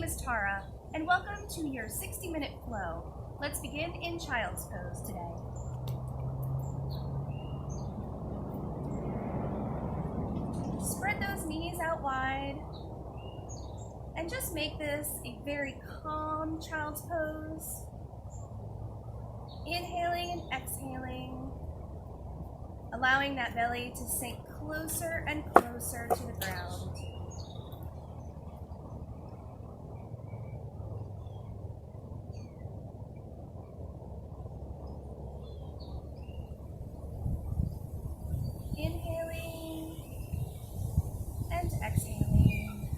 is Tara, and welcome to your 60-minute flow. Let's begin in child's pose today. Spread those knees out wide, and just make this a very calm child's pose. Inhaling and exhaling, allowing that belly to sink closer and closer to the ground. Inhaling and exhaling.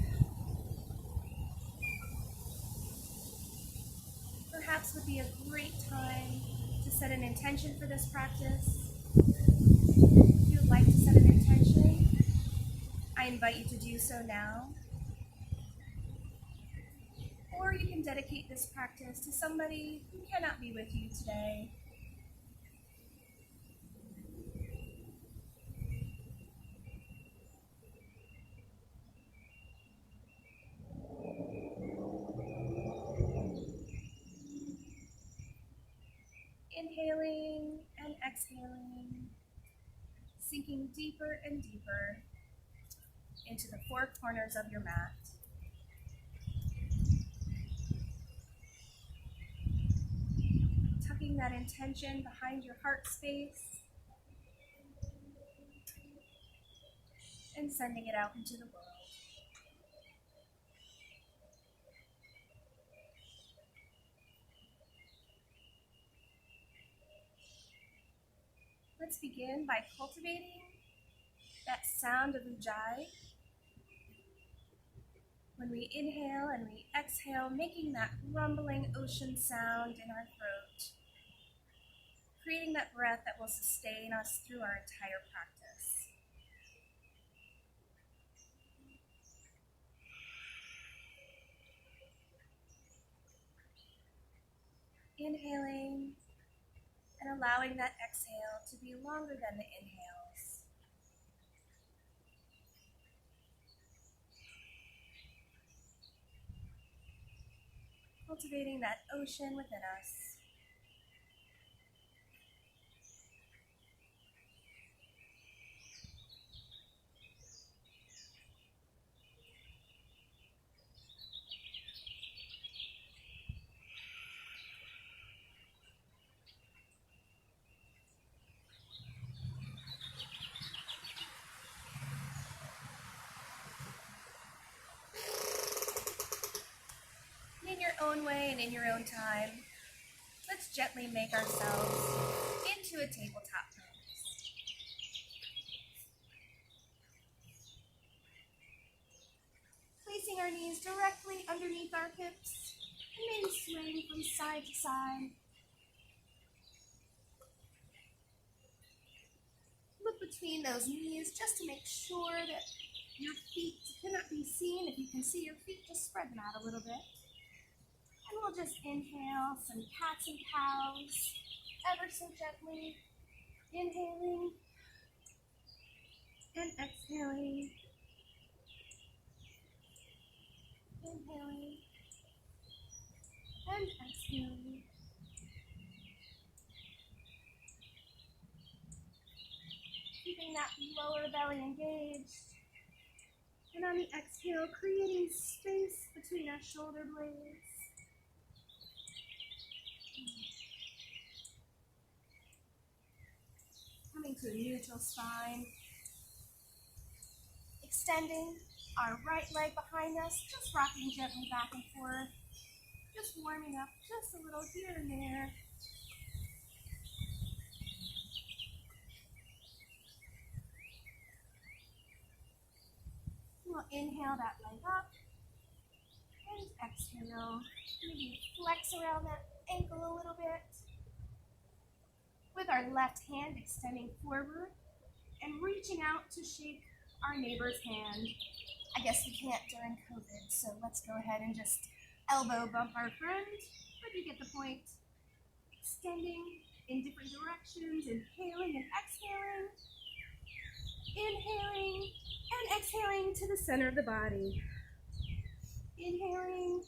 Perhaps would be a great time to set an intention for this practice. If you would like to set an intention, I invite you to do so now. Or you can dedicate this practice to somebody who cannot be with you today. Inhaling and exhaling, sinking deeper and deeper into the four corners of your mat. Tucking that intention behind your heart space and sending it out into the world. Let's begin by cultivating that sound of ujjayi. When we inhale and we exhale, making that rumbling ocean sound in our throat, creating that breath that will sustain us through our entire practice. Inhaling and allowing that exhale to be longer than the inhales. Cultivating that ocean within us. In your own way and in your own time, let's gently make ourselves into a tabletop pose. Placing our knees directly underneath our hips and maybe swaying from side to side. Look between those knees just to make sure that your feet cannot be seen. If you can see your feet, just spread them out a little bit. And we'll just inhale some cats and cows, ever so gently, inhaling and exhaling, inhaling and exhaling. Keeping that lower belly engaged, and on the exhale, creating space between our shoulder blades. Coming to a neutral spine. Extending our right leg behind us, just rocking gently back and forth. Just warming up just a little here and there. We'll inhale that leg up and exhale. Maybe flex around that ankle a little bit. With our left hand extending forward and reaching out to shake our neighbor's hand. I guess we can't during COVID, so let's go ahead and just elbow bump our friend, but you get the point. Extending in different directions, inhaling and exhaling. Inhaling and exhaling to the center of the body. Inhaling,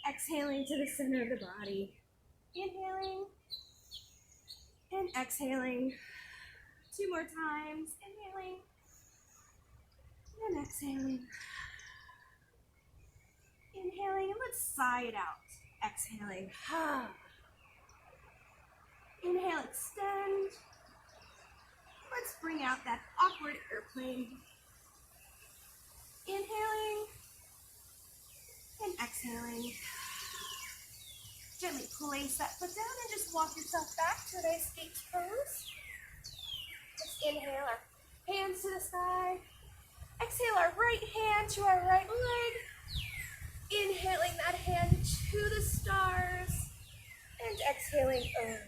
exhaling to the center of the body. Inhaling and exhaling. 2 more times. Inhaling and exhaling. Inhaling, and let's sigh it out. Exhaling. Inhale, extend. Let's bring out that awkward airplane. Inhaling and exhaling. Gently place that foot down and just walk yourself back to a nice gate pose. Let's inhale our hands to the sky. Exhale our right hand to our right leg. Inhaling that hand to the stars. And exhaling over.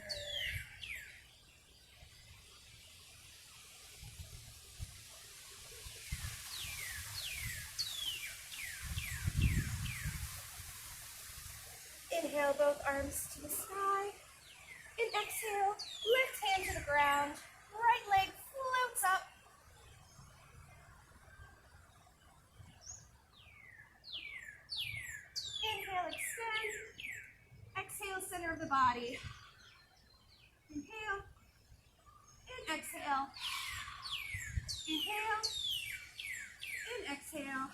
Inhale both arms to the sky. And exhale, left hand to the ground. Right leg floats up. Inhale, extend. Exhale, center of the body. Inhale and exhale. Inhale and exhale.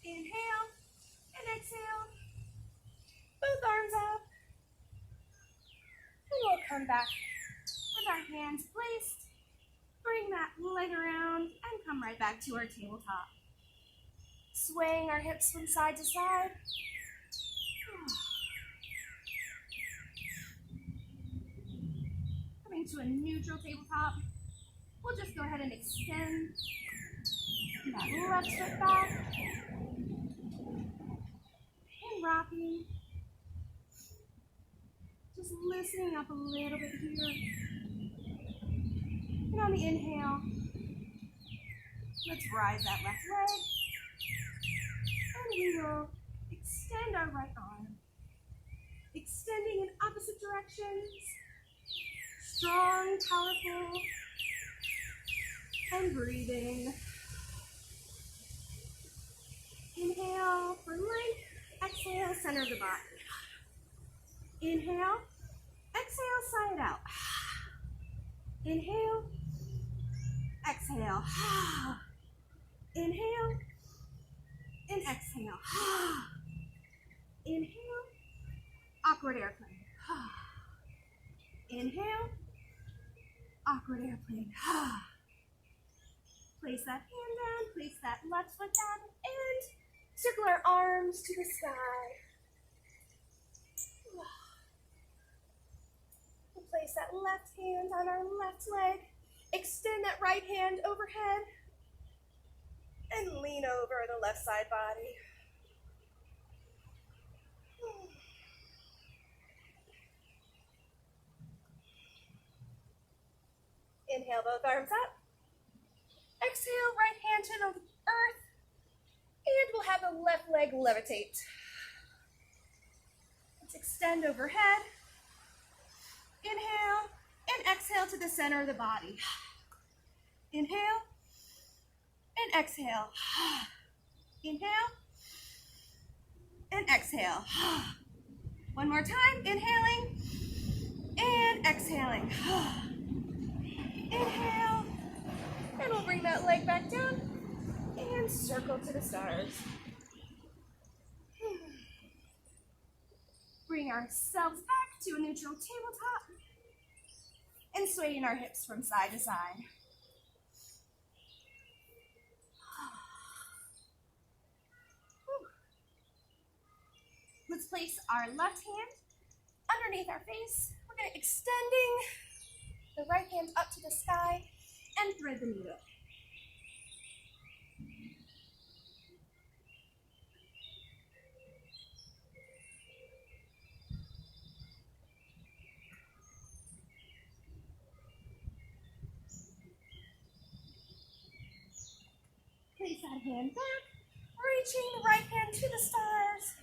Inhale and exhale. Both arms up. And we'll come back with our hands placed. Bring that leg around and come right back to our tabletop. Swaying our hips from side to side. Coming to a neutral tabletop. We'll just go ahead and extend that left foot back. And rocking. Just loosening up a little bit here. And on the inhale, let's rise that left leg. And we will extend our right arm. Extending in opposite directions. Strong, powerful. And breathing. Inhale for length. Exhale, center of the body. Inhale. Exhale, sigh it out. Inhale. Exhale. Inhale. And exhale. Inhale. Awkward airplane. Inhale. Awkward airplane. Place that hand down. Place that left foot down. And circle our arms to the sky. We'll place that left hand on our left leg. Extend that right hand overhead. And lean over the left side body. Inhale, both arms up. Exhale, right hand to the earth. And we'll have the left leg levitate. Let's extend overhead. Inhale and exhale to the center of the body. Inhale and exhale. Inhale and exhale. One more time, inhaling and exhaling. Inhale, and we'll bring that leg back down and circle to the stars. Bring ourselves back to a neutral tabletop and swaying our hips from side to side. Let's place our left hand underneath our face. We're going to extending the right hand up to the sky and thread the needle. Place that hand back, reaching the right hand to the stars,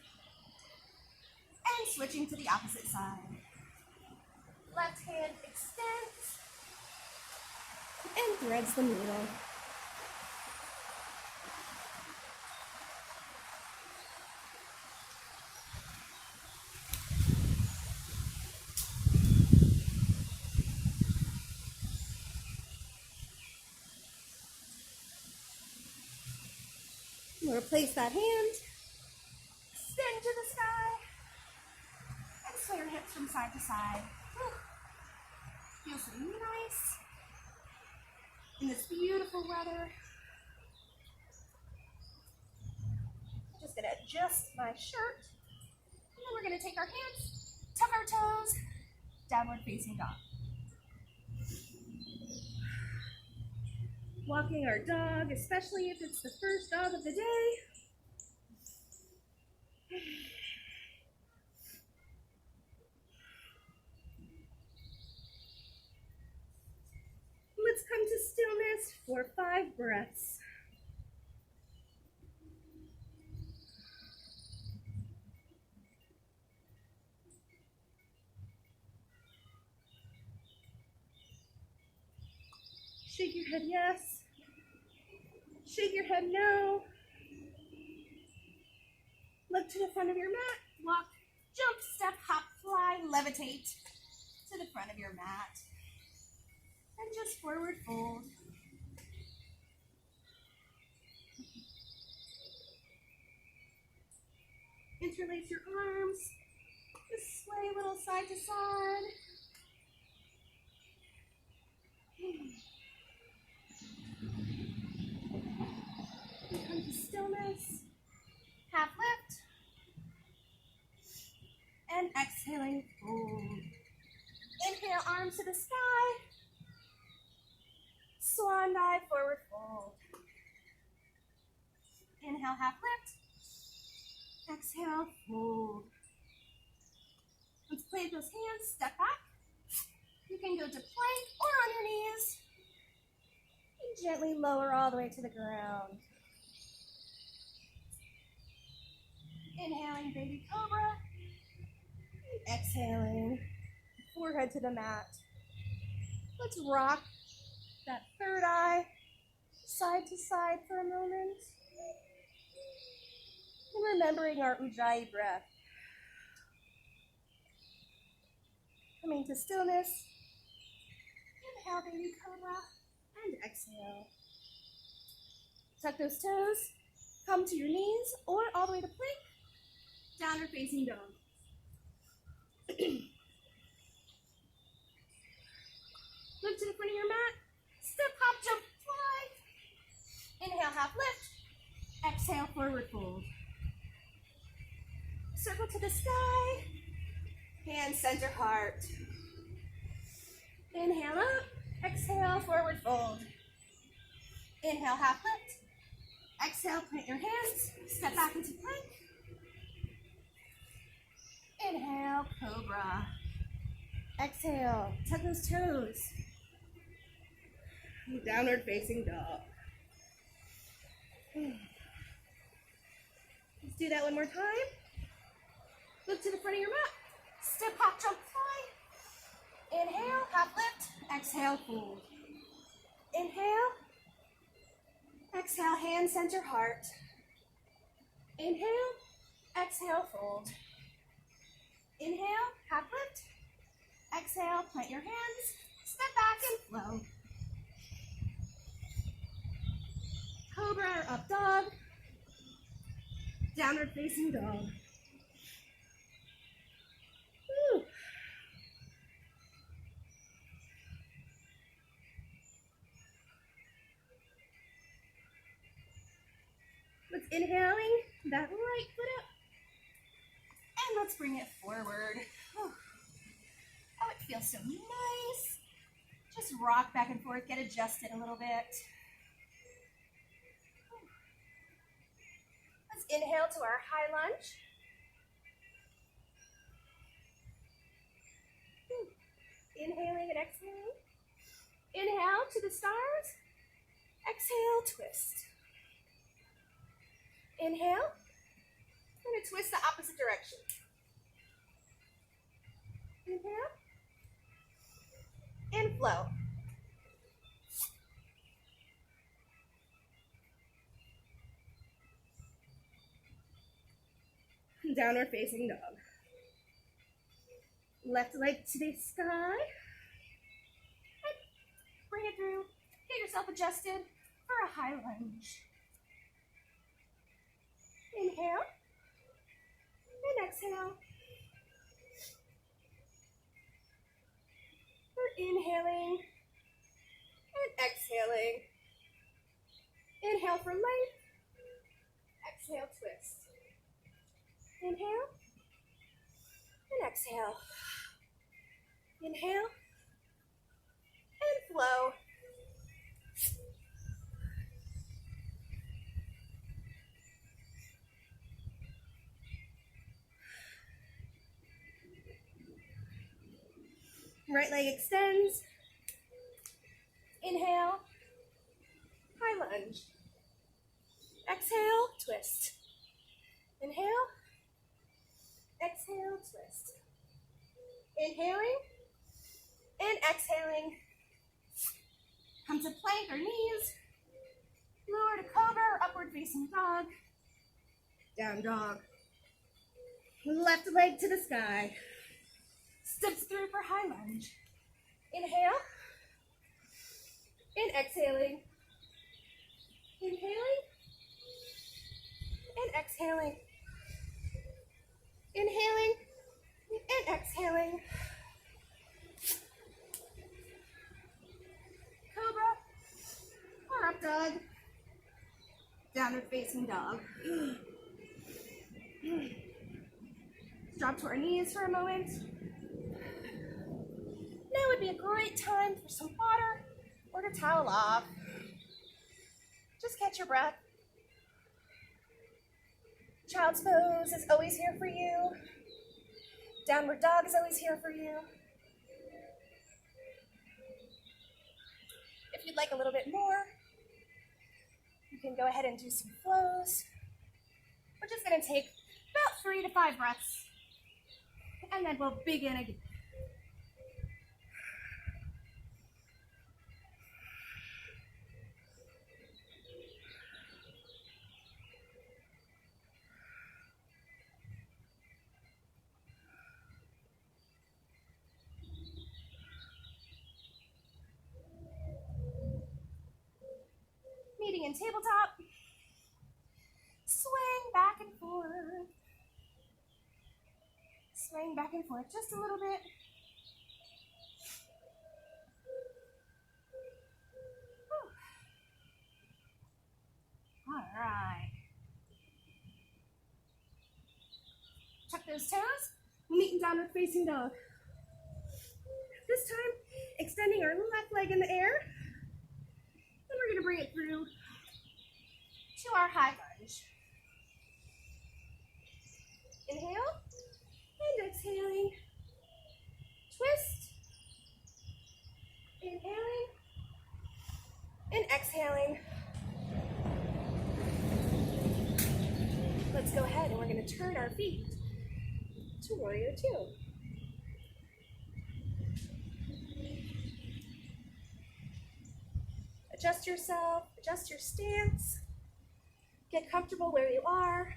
and switching to the opposite side. Left hand extends and threads the needle. replace that hand, extend to the sky, and sway your hips from side to side. Whew. Feels so nice in this beautiful weather. I'm just gonna adjust my shirt, and then we're gonna take our hands, tuck our toes, downward facing dog. Walking our dog, especially if it's the first dog of the day. Let's come to stillness for 5 breaths. Shake your head yes. Shake your head no. Look to the front of your mat. Walk, jump, step, hop, fly, levitate to the front of your mat. And just forward fold. Interlace your arms. Just sway a little side to side. And come to stillness. Half lift. And exhaling, fold. Inhale, arms to the sky. Swan dive, forward fold. Inhale, half lift. Exhale, fold. Let's play those hands, step back. You can go to plank or on your knees. And gently lower all the way to the ground. Inhaling, baby cobra. And exhaling, forehead to the mat. Let's rock that third eye side to side for a moment. And remembering our Ujjayi breath. Coming to stillness. Inhale, baby cobra, and exhale. Tuck those toes. Come to your knees or all the way to plank. Downward facing dog. Look to the front of your mat. Step, hop, jump, fly. Inhale, half lift. Exhale, forward fold. Circle to the sky. Hand center heart. Inhale up. Exhale, forward fold. Inhale, half lift. Exhale, plant your hands. Step back into plank. Inhale, cobra. Exhale, tuck those toes. Downward facing dog. Let's do that one more time. Look to the front of your mat. Step, hop, jump, fly. Inhale, half lift. Exhale, fold. Inhale. Exhale, hand center heart. Inhale. Exhale, fold. Inhale, half lift. Exhale, plant your hands. Step back and flow. Cobra or up dog. Downward facing dog. Woo. Let's inhaling that right foot up. And let's bring it forward. Oh, it feels so nice. Just rock back and forth, get adjusted a little bit. Let's inhale to our high lunge. Inhaling and exhaling. Inhale to the stars. Exhale, twist. Inhale. We're going to twist the opposite direction. Inhale. And flow. Downward facing dog. Left leg to the sky. And bring it through. Get yourself adjusted for a high lunge. Inhale and exhale. We're inhaling and exhaling. Inhale for length. Exhale, twist. Inhale and exhale. Inhale and flow. Right leg extends. Inhale, high lunge. Exhale, twist. Inhale, exhale, twist. Inhaling and exhaling. Come to plank or knees. Lower to cobra or upward facing dog. Down dog. Left leg to the sky. Steps through for high lunge. Inhale and exhaling. Inhaling and exhaling. Inhaling and exhaling. Cobra or up dog. Downward facing dog. Drop to our knees for a moment. Now would be a great time for some water or to towel off. Just catch your breath. Child's pose is always here for you. Downward dog is always here for you. If you'd like a little bit more, you can go ahead and do some flows. We're just going to take about 3 to 5 breaths, and then we'll begin again. Meeting in tabletop. Swing back and forth. Swing back and forth just a little bit. Whew. All right. Tuck those toes. Meet in downward facing dog. This time, extending our left leg in the air. Then we're going to bring it through to our high lunge. Inhale and exhaling. Twist. Inhaling and exhaling. Let's go ahead and we're going to turn our feet to Warrior Two. Adjust yourself, adjust your stance. Get comfortable where you are.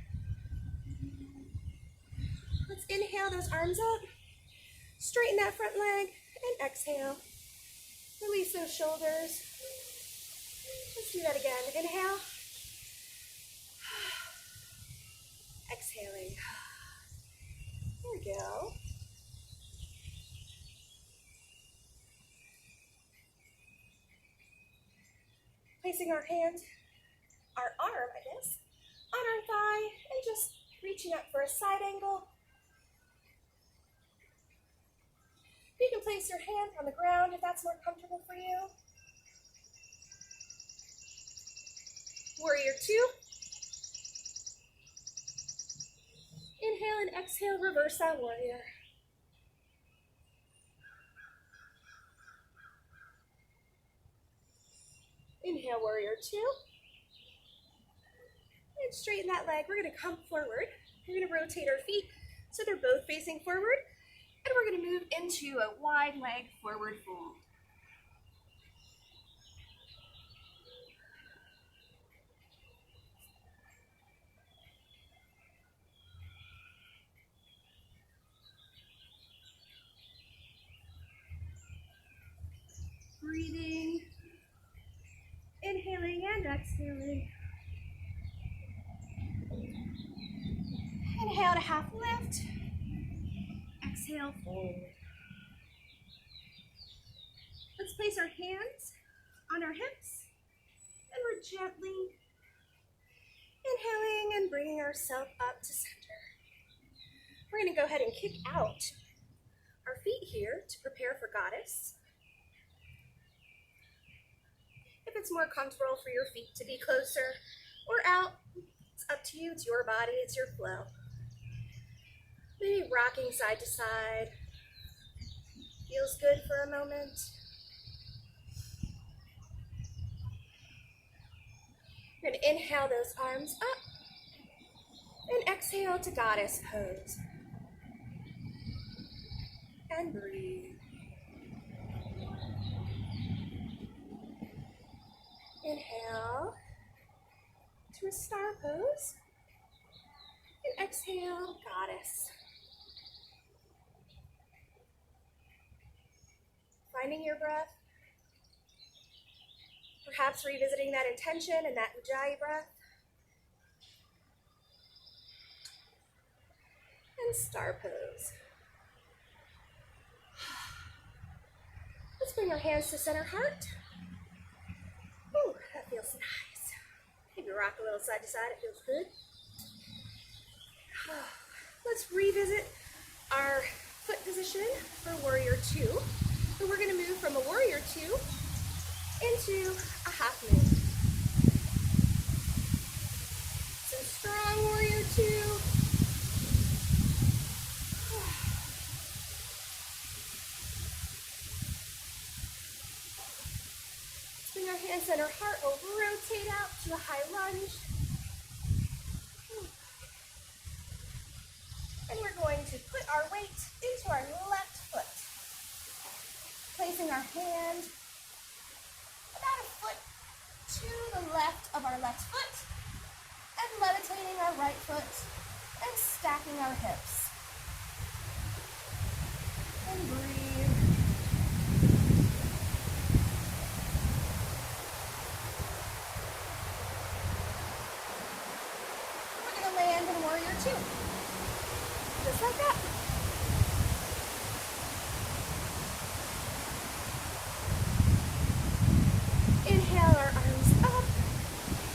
Let's inhale those arms up. Straighten that front leg and exhale. Release those shoulders. Let's do that again. Inhale. Exhaling. There we go. Placing our hand, our arm, on our thigh and just reaching up for a side angle. You can place your hand on the ground if that's more comfortable for you. Warrior Two. Inhale and exhale, reverse that warrior. Inhale, Warrior Two. And straighten that leg. We're going to come forward. We're going to rotate our feet so they're both facing forward. And we're going to move into a wide leg forward fold. Breathing. Inhaling and exhaling. half lift. Exhale, fold. Let's place our hands on our hips, and we're gently inhaling and bringing ourselves up to center. We're going to go ahead and kick out our feet here to prepare for goddess. If it's more comfortable for your feet to be closer or out, it's up to you. It's your body, it's your flow. Maybe rocking side to side feels good for a moment. You're going to inhale those arms up and exhale to goddess pose. And breathe. Inhale to a star pose. And exhale, goddess. Finding your breath. Perhaps revisiting that intention and that ujjayi breath. And star pose. Let's bring our hands to center heart. Ooh, that feels nice. Maybe rock a little side to side, it feels good. Let's revisit our foot position for warrior two. So we're going to move from a warrior two into a half moon. So strong warrior two. Bring our hands center heart, we'll rotate out to a high lunge. And we're going to put our weight into our left foot. Placing our hand about a foot to the left of our left foot and levitating our right foot and stacking our hips. And breathe. We're going to land in warrior two. Just like that. Inhale our arms up.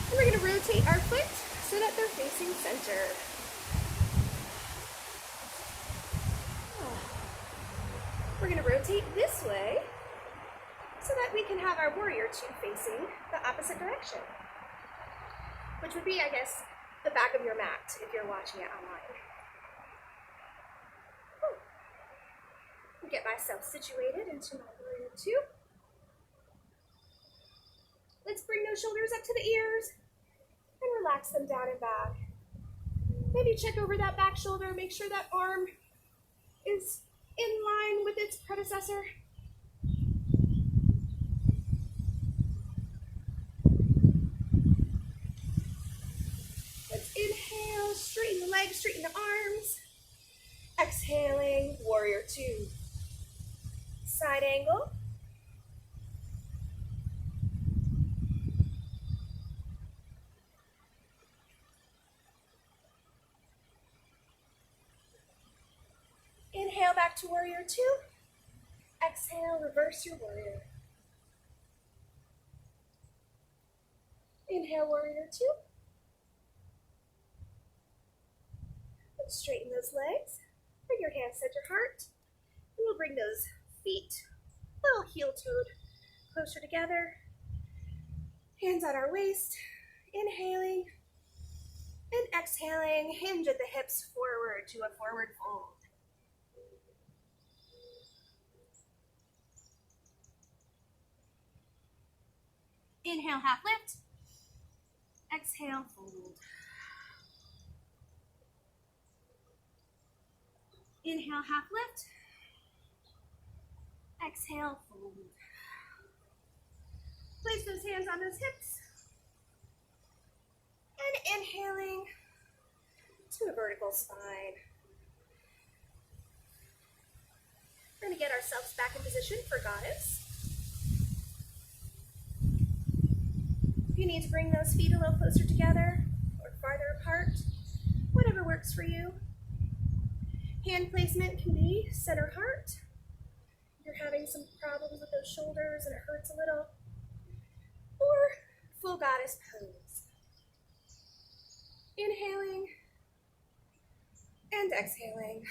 And we're going to rotate our foot so that they're facing center. We're going to rotate this way so that we can have our warrior two facing the opposite direction. Which would be, I guess, the back of your mat if you're watching it online. Get myself situated into my warrior two. Let's bring those shoulders up to the ears and relax them down and back. Maybe check over that back shoulder, make sure that arm is in line with its predecessor. Let's inhale, straighten the legs, straighten the arms. Exhaling, warrior two. Side angle. Inhale back to warrior two. Exhale, reverse your warrior. Inhale, warrior two. And straighten those legs. Bring your hands center heart. And we'll bring those feet, little heel toed, closer together. Hands on our waist. Inhaling and exhaling. Hinge at the hips forward to a forward fold. Inhale, half lift. Exhale, fold. Inhale, half lift. Exhale, fold. Place those hands on those hips. And inhaling to a vertical spine. We're going to get ourselves back in position for goddess. If you need to bring those feet a little closer together or farther apart, whatever works for you. Hand placement can be center heart. If you're having some problems with those shoulders and it hurts a little. Or full goddess pose. Inhaling and exhaling.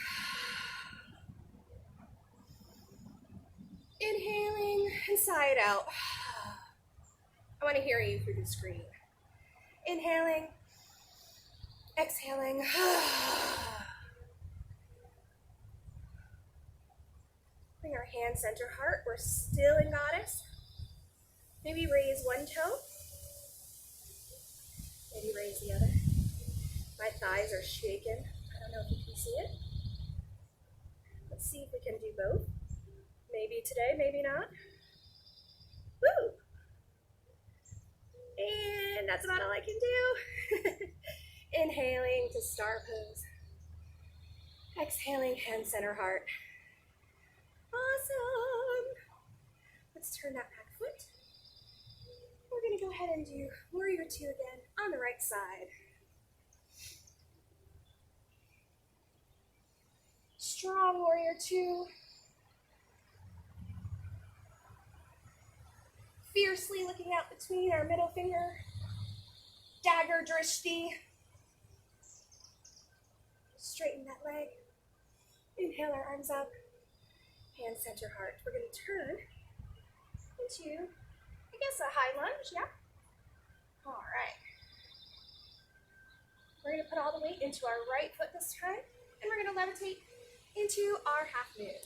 Inhaling and sigh it out. I want to hear you through the screen. Inhaling, exhaling. Bring our hand center heart. We're still in goddess. Maybe raise one toe. Maybe raise the other. My thighs are shaking. I don't know if you can see it. Let's see if we can do both. Maybe today, maybe not. Woo! And that's about all I can do. Inhaling to star pose. Exhaling, hand center heart. Awesome. Let's turn that back foot. We're gonna go ahead and do warrior two again on the right side. Strong warrior two. Fiercely looking out between our middle finger. Dagger drishti. Straighten that leg. Inhale our arms up. Hand center heart. We're going to turn into, I guess, a high lunge, yeah? All right. We're going to put all the weight into our right foot this time, and we're going to levitate into our half moon.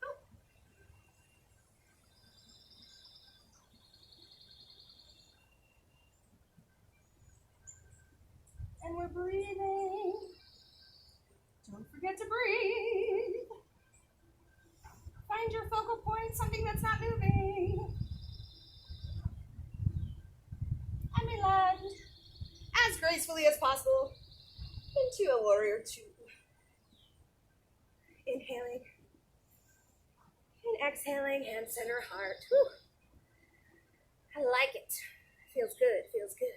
Oh. And we're breathing. Don't forget to breathe. Find your focal point, something that's not moving. And we land as gracefully as possible into a warrior two. Inhaling and exhaling, hand center heart. Whew. I like it. Feels good, feels good.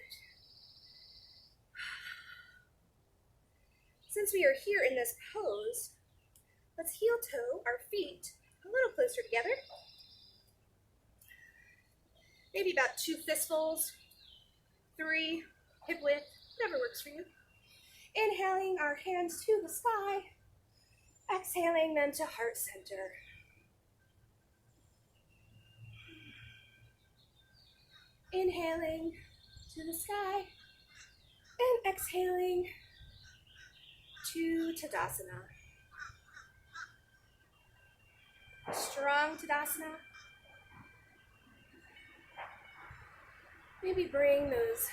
Since we are here in this pose, let's heel toe our feet a little closer together. Maybe about 2 fistfuls, 3, hip width, whatever works for you. Inhaling our hands to the sky, exhaling them to heart center. Inhaling to the sky and exhaling to Tadasana. Strong Tadasana. Maybe bring those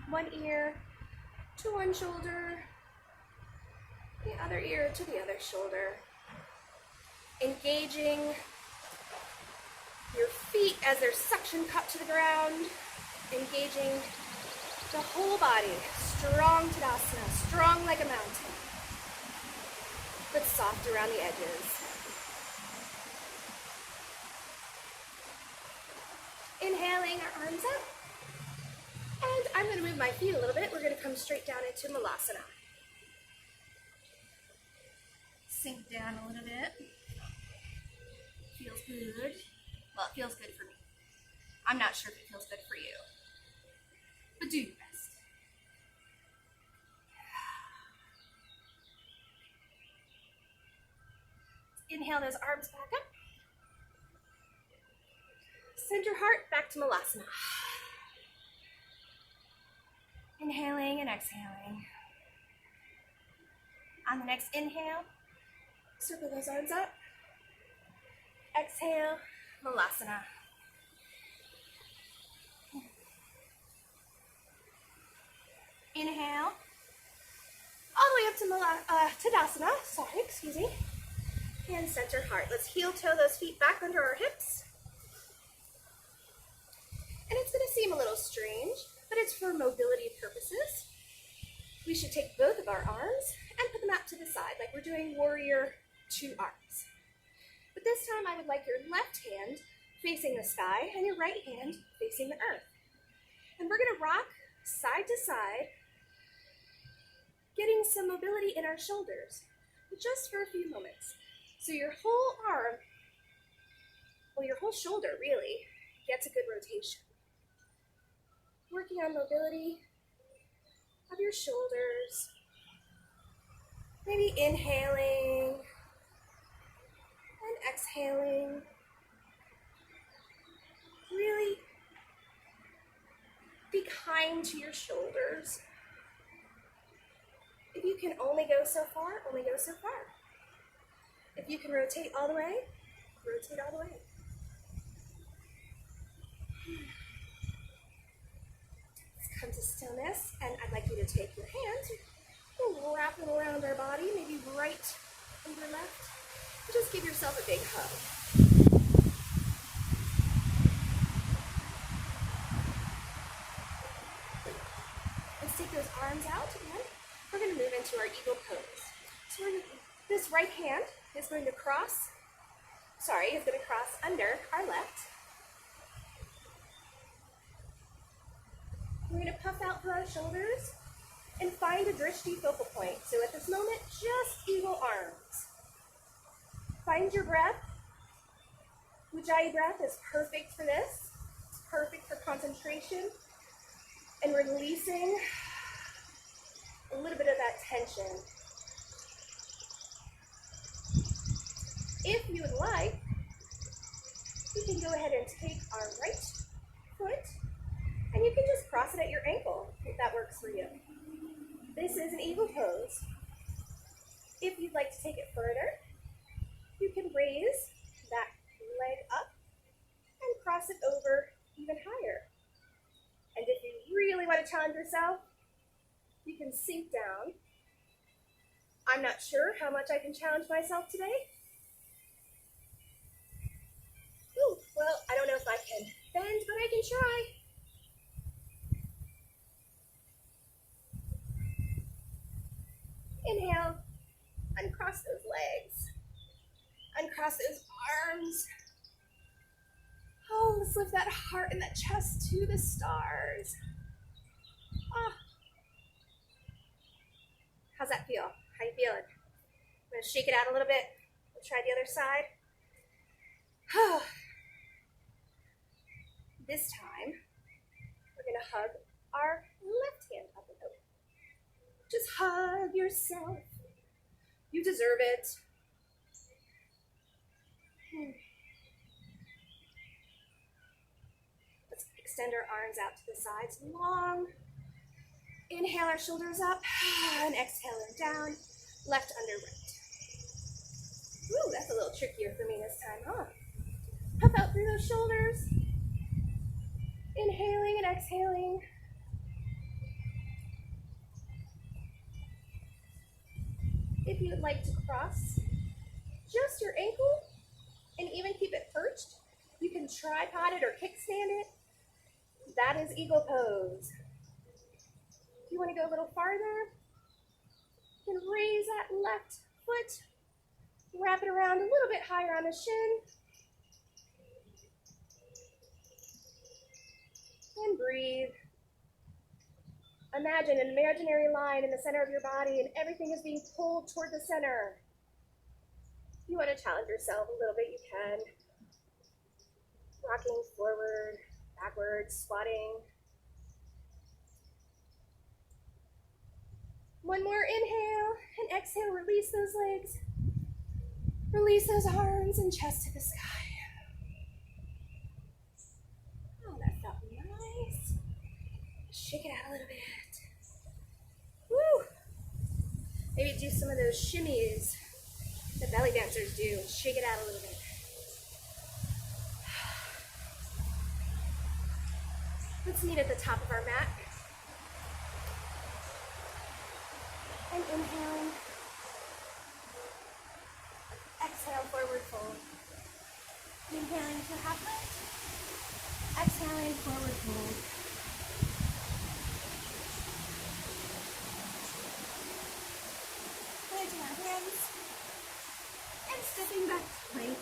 one ear to one shoulder, the other ear to the other shoulder. Engaging your feet as they're suction cupped to the ground. Engaging the whole body. Strong Tadasana, strong like a mountain, but soft around the edges. Inhaling our arms up. And I'm going to move my feet a little bit. We're going to come straight down into Malasana. Sink down a little bit. Feels good. Well, it feels good for me. I'm not sure if it feels good for you. But do your best. Inhale those arms back up. Center heart back to Malasana. Inhaling and exhaling. On the next inhale, circle those arms up. Exhale, Malasana. Inhale, all the way up to Tadasana. Sorry, excuse me. And center heart. Let's heel toe those feet back under our hips. And it's going to seem a little strange, but it's for mobility purposes. We should take both of our arms and put them out to the side, like we're doing warrior two arms. But this time I would like your left hand facing the sky and your right hand facing the earth. And we're going to rock side to side getting some mobility in our shoulders, just for a few moments. So your whole arm, well, your whole shoulder really gets a good rotation. Working on mobility of your shoulders. Maybe inhaling and exhaling. Really be kind to your shoulders. If you can only go so far, only go so far. If you can rotate all the way, rotate all the way. Let's come to stillness, and I'd like you to take your hands, and wrap them around our body, maybe right under left. And just give yourself a big hug. Let's take those arms out, and we're going to move into our eagle pose. So this right hand is going to cross under our left. We're going to puff out through our shoulders and find a drishti focal point. So at this moment, just eagle arms. Find your breath. Ujjayi breath is perfect for this. It's perfect for concentration and releasing a little bit of that tension. If you would like, you can go ahead and take our right foot and you can just cross it at your ankle if that works for you. This is an eagle pose. If you'd like to take it further, you can raise that leg up and cross it over even higher. And if you really want to challenge yourself, you can sink down. I'm not sure how much I can challenge myself today. Ooh, well, I don't know if I can bend, but I can try. Inhale, uncross those legs, uncross those arms. Oh, let's lift that heart and that chest to the stars. Ah. How's that feel? How you feeling? I'm gonna shake it out a little bit. We'll try the other side. This time, we're gonna hug our left hand up and over. Just hug yourself. You deserve it. Let's extend our arms out to the sides long. Inhale our shoulders up and exhale them down, left under right. Ooh, that's a little trickier for me this time, huh? Puff out through those shoulders. Inhaling and exhaling. If you would like to cross just your ankle and even keep it perched, you can tripod it or kickstand it. That is eagle pose. If you want to go a little farther, you can raise that left foot, wrap it around a little bit higher on the shin, and breathe. Imagine an imaginary line in the center of your body and everything is being pulled toward the center. If you want to challenge yourself a little bit, you can. Rocking forward, backwards, squatting. One more inhale and exhale, release those legs. Release those arms and chest to the sky. Oh, that felt nice. Shake it out a little bit. Woo! Maybe do some of those shimmies that belly dancers do. Shake it out a little bit. Let's meet at the top of our mat. And inhaling. Exhale, forward fold. Inhaling to half lift. Exhaling, forward fold. Planting our hands and stepping back to plank.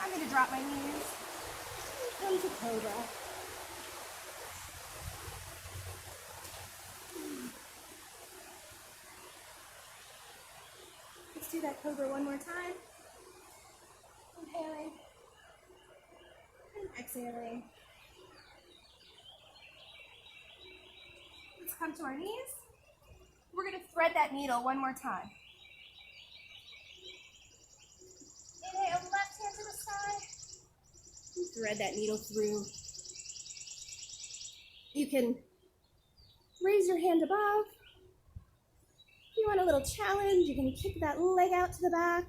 I'm going to drop my knees and come to cobra. Let's do that cobra one more time. Inhaling and exhaling. Let's come to our knees. We're going to thread that needle one more time. Inhale, left hand to the sky. And thread that needle through. You can raise your hand above. If you want a little challenge, you can kick that leg out to the back.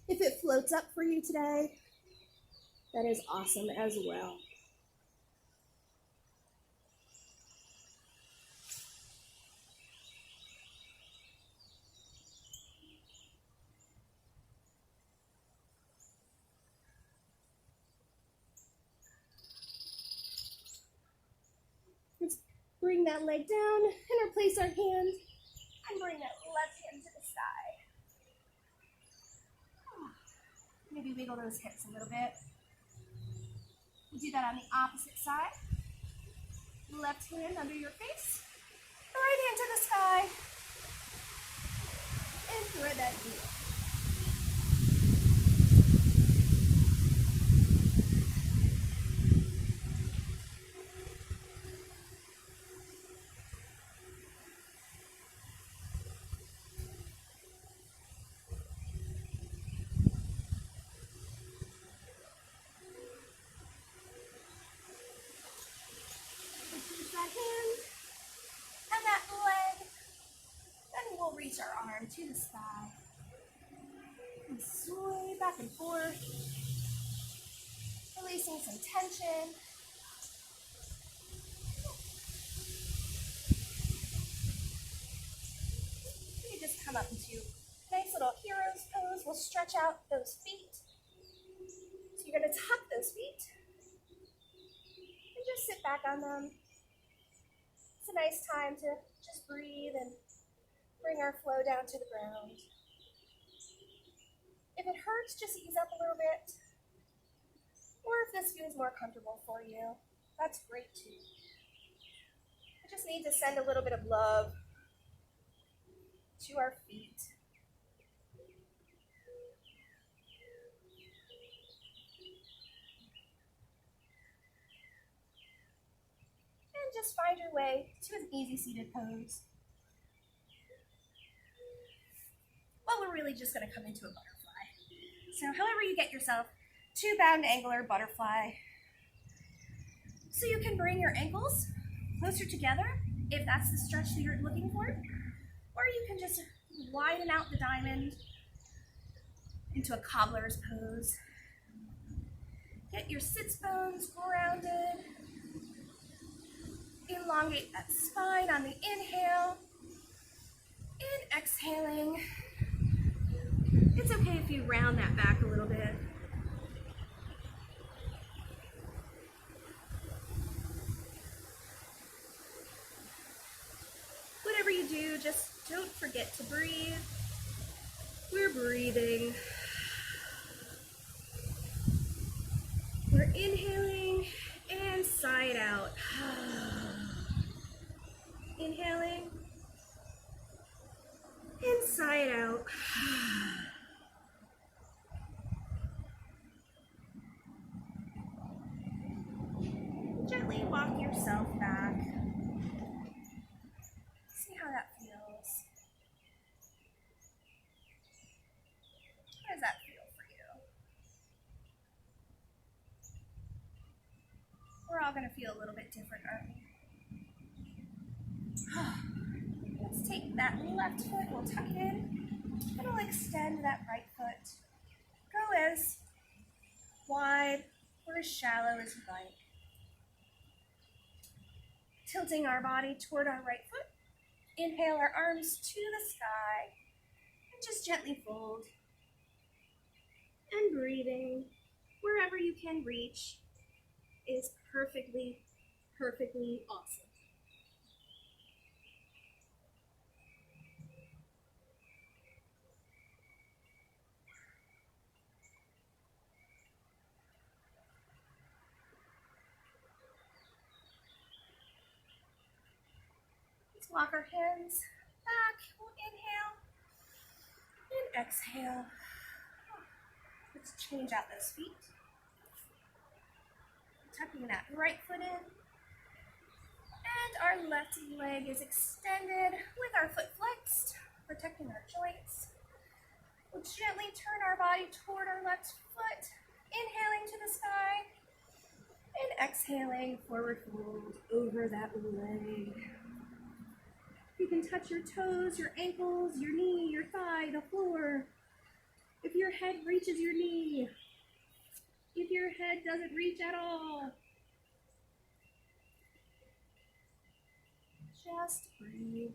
If it floats up for you today, that is awesome as well. Let's bring that leg down and replace our hand and bring that left hand to the sky. Maybe wiggle those hips a little bit. We'll do that on the opposite side. Left hand under your face, right hand to the sky, and thread that needle. That hand and that leg, then we'll reach our arm to the sky and sway back and forth, releasing some tension. You just come up into nice little hero's pose. We'll stretch out those feet. So you're going to tuck those feet and just sit back on them. It's a nice time to just breathe and bring our flow down to the ground. If it hurts, just ease up a little bit. Or if this feels more comfortable for you, that's great too. We just need to send a little bit of love to our feet. Just find your way to an easy seated pose. Well, we're really just going to come into a butterfly. So however you get yourself to bound angular butterfly. So you can bring your ankles closer together if that's the stretch that you're looking for. Or you can just widen out the diamond into a cobbler's pose. Get your sits bones grounded. Elongate that spine on the inhale and exhaling. It's okay if you round that back a little bit. Whatever you do, just don't forget to breathe. We're breathing. We're inhaling and sigh it out. Inhaling and sigh it out. Gently walk yourself back. See how that feels. How does that feel for you? We're all going to feel a little bit different, aren't we? Let's take that left foot, we'll tuck it in, and we'll extend that right foot. Go as wide or as shallow as you like. Tilting our body toward our right foot. Inhale our arms to the sky, and just gently fold. And breathing wherever you can reach is perfectly awesome. Let's walk our hands back. We'll inhale and exhale. Let's change out those feet. Tucking that right foot in. And our left leg is extended with our foot flexed, protecting our joints. We'll gently turn our body toward our left foot, inhaling to the sky, and exhaling, forward fold over that leg. You can touch your toes, your ankles, your knee, your thigh, the floor. If your head reaches your knee, if your head doesn't reach at all, just breathe.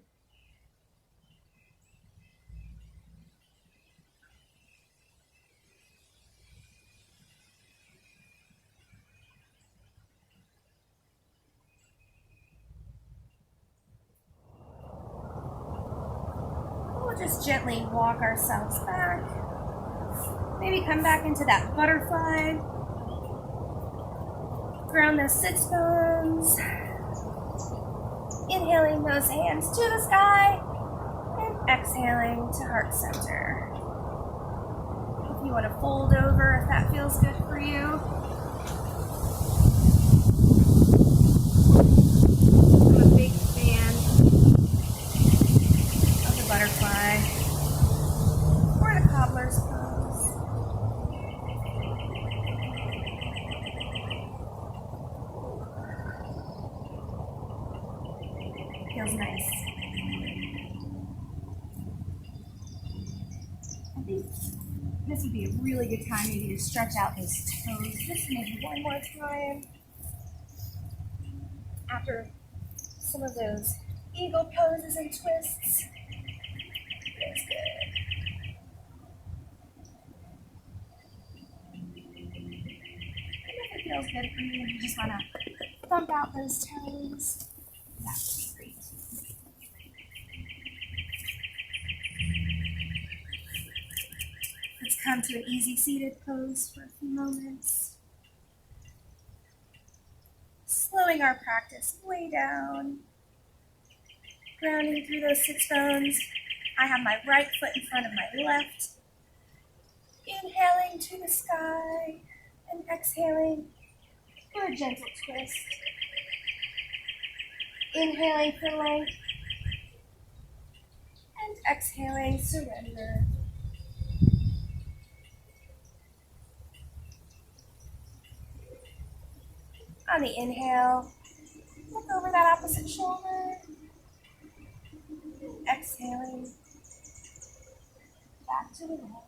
We'll just gently walk ourselves back. Maybe come back into that butterfly. Ground those sits bones. Inhaling those hands to the sky and exhaling to heart center. If you want to fold over, if that feels good for you. I'm a big fan of the butterfly or the cobbler's pose. Feels nice. I think this would be a really good time maybe to stretch out those toes just maybe one more time. After some of those eagle poses and twists. Feels good. And if it feels good for you, you just want to thump out those toes. That would be great. Let's come to an easy seated pose for a few moments. Slowing our practice way down. Grounding through those sits bones. I have my right foot in front of my left. Inhaling to the sky and exhaling for a gentle twist. Inhaling for length and exhaling, surrender. On the inhale, look over that opposite shoulder. Exhaling, back to the right.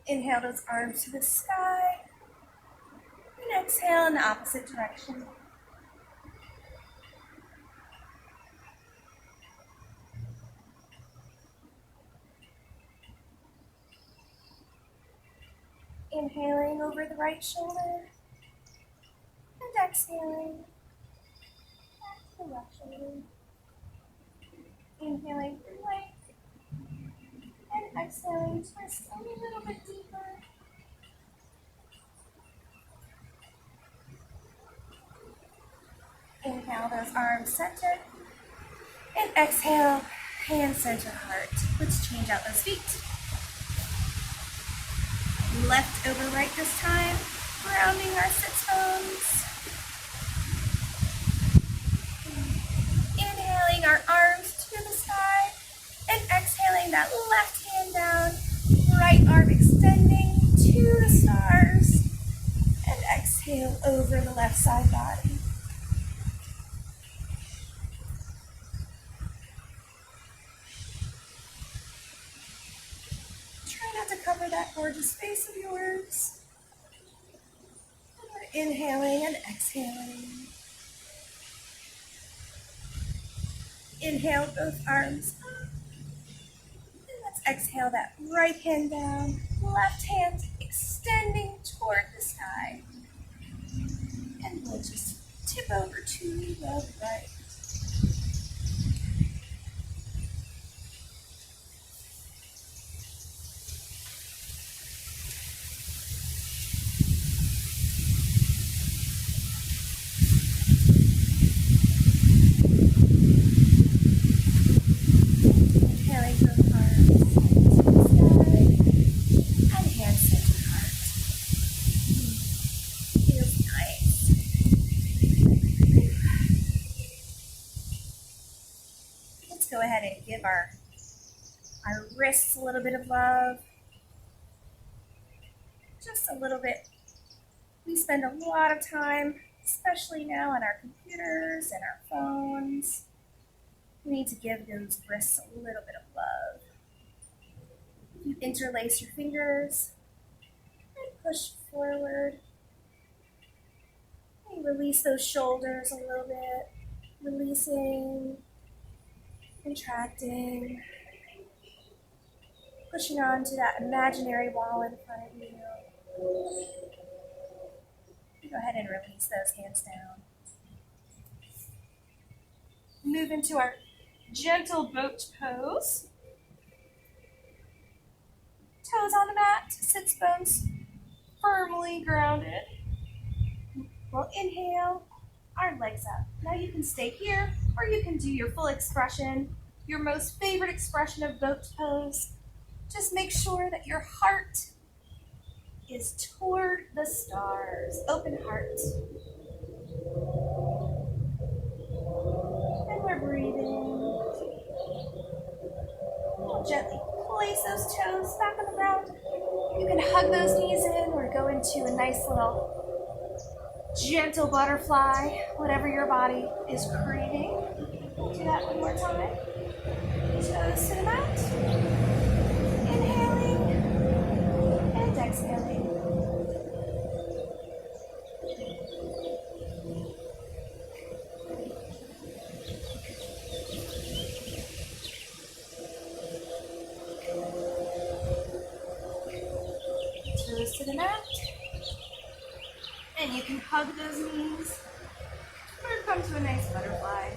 Inhale those arms to the sky. And exhale in the opposite direction. Inhaling over the right shoulder and exhaling back to the left shoulder. Inhaling through length and exhaling, twist a little bit deeper. Inhale those arms centered and exhale, hand center heart. Let's change out those feet. Left over right this time, grounding our sits bones. Inhaling our arms to the sky and exhaling that left hand down, right arm extending to the stars and exhale over the left side body. To cover that gorgeous face of yours. Inhaling and exhaling. Inhale both arms up. And let's exhale that right hand down, left hand extending toward the sky. And we'll just tip over to the right. give our wrists a little bit of love. Just a little bit. We spend a lot of time, especially now on our computers and our phones. We need to give those wrists a little bit of love. You interlace your fingers and push forward. And release those shoulders a little bit. Releasing, contracting, pushing on to that imaginary wall in front of you. Go ahead and release those hands down. Move into our gentle boat pose. Toes on the mat, sits bones firmly grounded. We'll inhale, our legs up. Now you can stay here, or you can do your full expression, your most favorite expression of boat pose. Just make sure that your heart is toward the stars. Open heart. And we're breathing. We'll gently place those toes back on the ground. You can hug those knees in or go into a nice little gentle butterfly, whatever your body is craving. We'll do that one more time. Toes to the mat. Inhaling and exhaling. Toes to the mat. And you can hug those knees or come to a nice butterfly.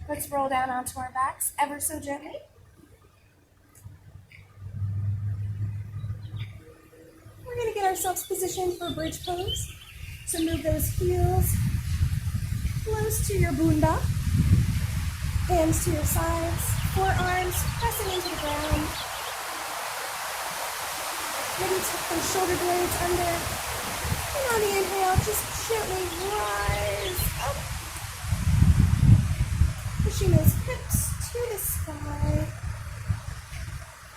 Let's roll down onto our backs ever so gently. We're going to get ourselves positioned for bridge pose. So move those heels close to your bunda. Hands to your sides, forearms pressing into the ground. Maybe tuck those shoulder blades under. And on the inhale, just gently rise up. Pushing those hips to the sky.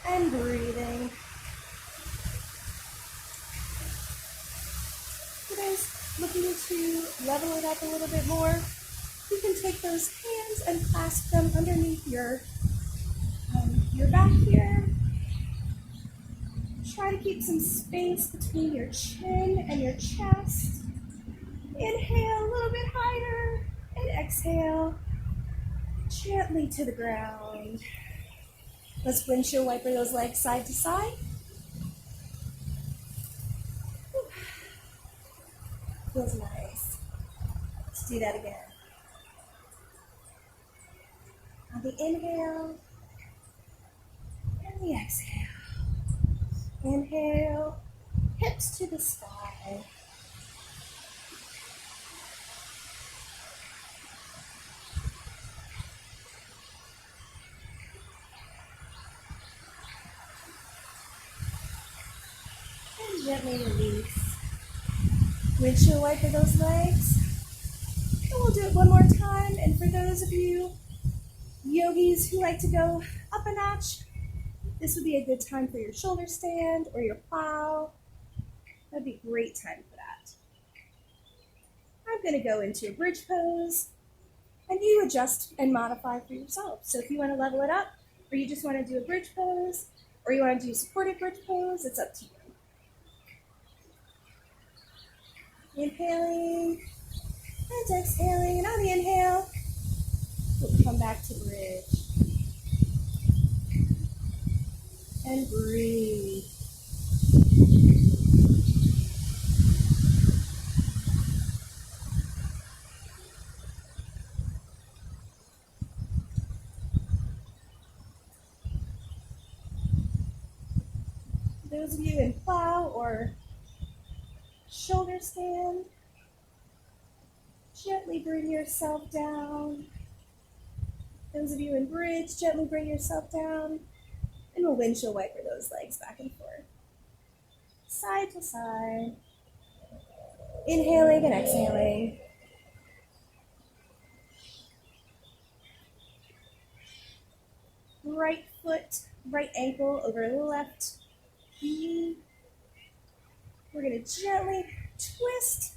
And breathing. For those looking to level it up a little bit more, you can take those hands and clasp them underneath your back here. Try to keep some space between your chin and your chest. Inhale a little bit higher and exhale gently to the ground. Let's windshield wiper those legs side to side. Feels nice. Let's do that again. On the inhale and the exhale. Inhale, hips to the sky. And gently release. Windshield wiper those legs. And we'll do it one more time. And for those of you yogis who like to go up a notch, this would be a good time for your shoulder stand or your plow. That'd be a great time for that. I'm going to go into a bridge pose, and you adjust and modify for yourself. So if you want to level it up, or you just want to do a bridge pose, or you want to do a supported bridge pose, it's up to you. Inhaling and exhaling, and on the inhale, we'll come back to bridge. And breathe. Those of you in plow or shoulder stand, gently bring yourself down. Those of you in bridge, gently bring yourself down. And we'll windshield wiper those legs back and forth. Side to side. Inhaling and exhaling. Right foot, right ankle over left knee. We're going to gently twist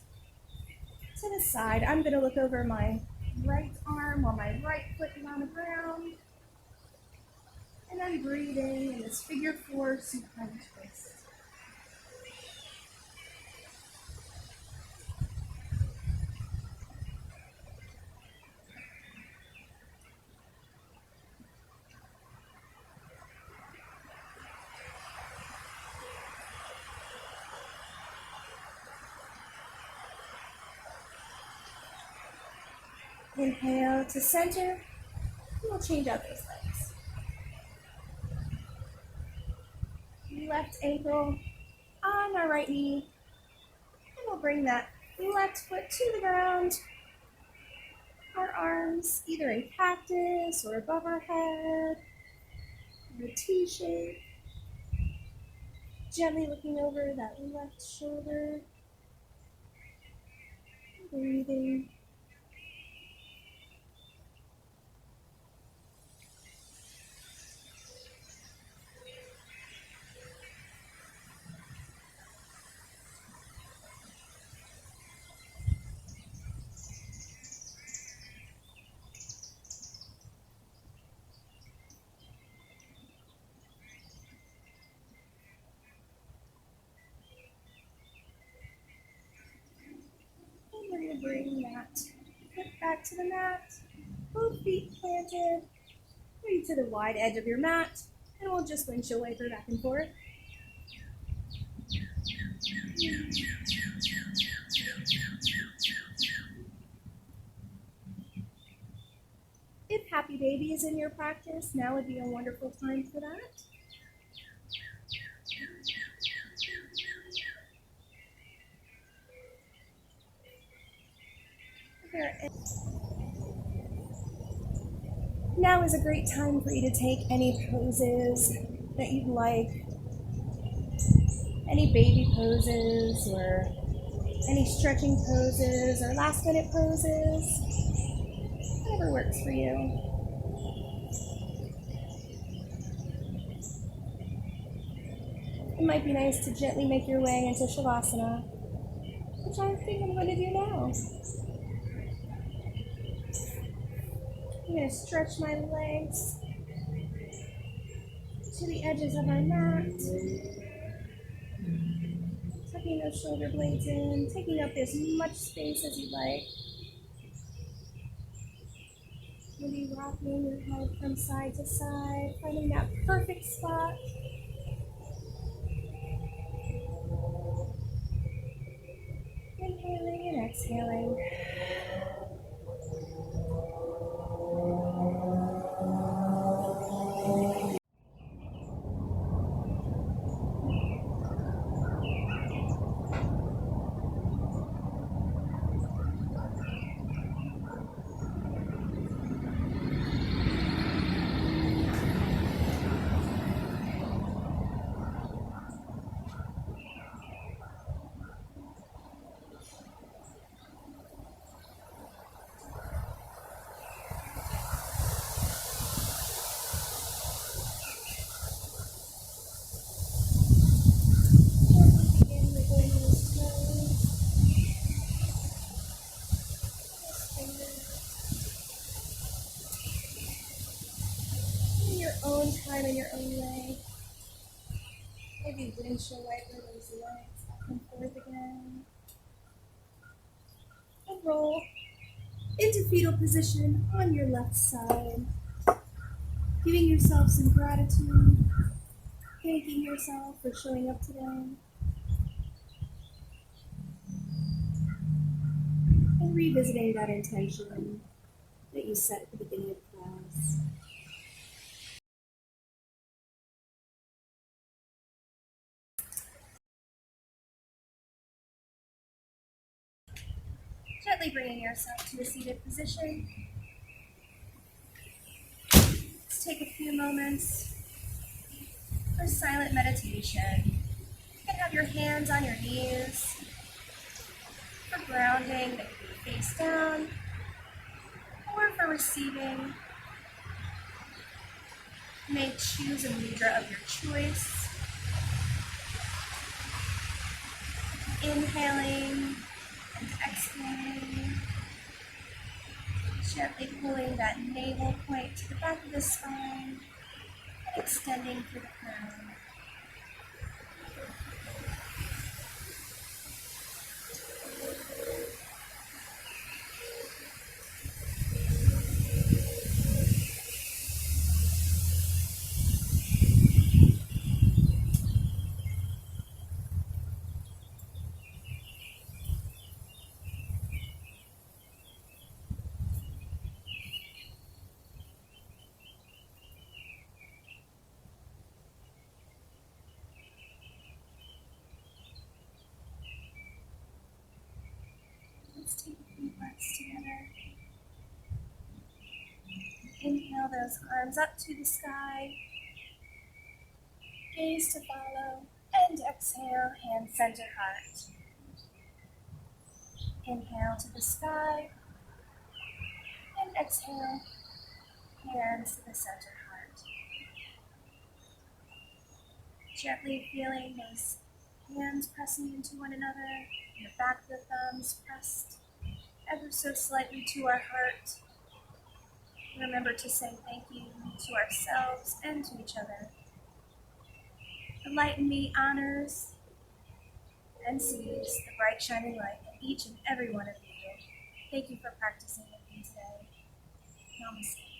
to the side. I'm going to look over my right arm while my right foot is on the ground. And I'm breathing in this figure 4 supine twist. Inhale to center, and we'll change out those legs. Left ankle on my right knee, and we'll bring that left foot to the ground. Our arms either in cactus or above our head, or a T shape. Gently looking over that left shoulder. Breathing. And we're going to bring that foot back to the mat. Both feet planted. Maybe to the wide edge of your mat. And we'll just windshield wiper back and forth. If Happy Baby is in your practice, now would be a wonderful time for that. Now is a great time for you to take any poses that you'd like. Any baby poses or any stretching poses or last minute poses. Whatever works for you. It might be nice to gently make your way into Shavasana, which I think I'm going to do now. I'm going to stretch my legs to the edges of our mat. Tucking those shoulder blades in, taking up as much space as you like. Maybe rocking your head from side to side, finding that perfect spot. Inhaling and exhaling. Own time in your own way. Maybe windshield wiper those legs back and forth again. And roll into fetal position on your left side. Giving yourself some gratitude. Thanking yourself for showing up today. And revisiting that intention that you set at the beginning of class. Gently bringing yourself to a seated position. Let's take a few moments for silent meditation. You can have your hands on your knees. For grounding, that could be face down, or for receiving, you may choose a mudra of your choice. Inhaling and exhaling, gently pulling that navel point to the back of the spine and extending through the crown. Let's take a few breaths together. Inhale those arms up to the sky, gaze to follow, and exhale, hand center heart. Inhale to the sky, and exhale, hands to the center heart. Gently feeling those hands pressing into one another, and the back of the thumbs pressed ever so slightly to our heart. Remember to say thank you to ourselves and to each other. The light in me honors and sees the bright shining light in each and every one of you. Thank you for practicing with me today. Namaste.